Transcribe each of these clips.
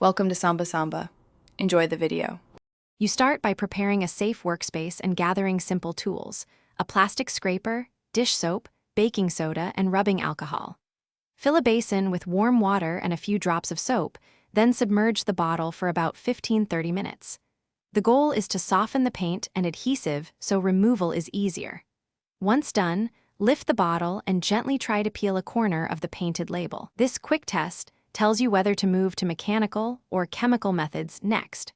Welcome to Samba Samba. Enjoy the video. You start by preparing a safe workspace and gathering simple tools: a plastic scraper, dish soap, baking soda, and rubbing alcohol. Fill a basin with warm water and a few drops of soap, then submerge the bottle for about 15–30 minutes. The goal is to soften the paint and adhesive so removal is easier. Once done, lift the bottle and gently try to peel a corner of the painted label. This quick test tells you whether to move to mechanical or chemical methods next.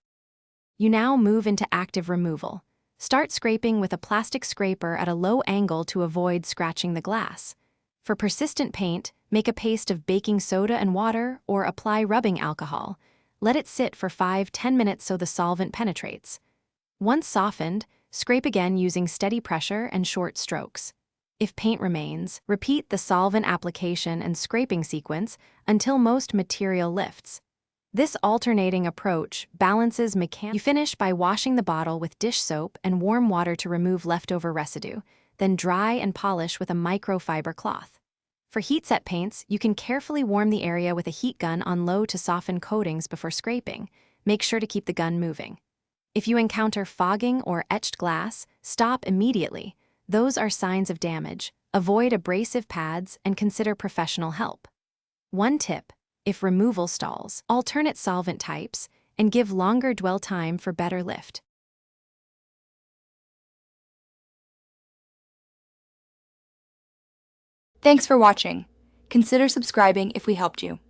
You now move into active removal. Start scraping with a plastic scraper at a low angle to avoid scratching the glass. For persistent paint, make a paste of baking soda and water or apply rubbing alcohol. Let it sit for 5–10 minutes so the solvent penetrates. Once softened, scrape again using steady pressure and short strokes. If paint remains, repeat the solvent application and scraping sequence until most material lifts. This alternating approach balances mechanical. You finish by washing the bottle with dish soap and warm water to remove leftover residue, then dry and polish with a microfiber cloth. For heat-set paints, you can carefully warm the area with a heat gun on low to soften coatings before scraping. Make sure to keep the gun moving. If you encounter fogging or etched glass, stop immediately. Those are signs of damage. Avoid abrasive pads and consider professional help. One tip: if removal stalls, alternate solvent types and give longer dwell time for better lift. Thanks for watching. Consider subscribing if we helped you.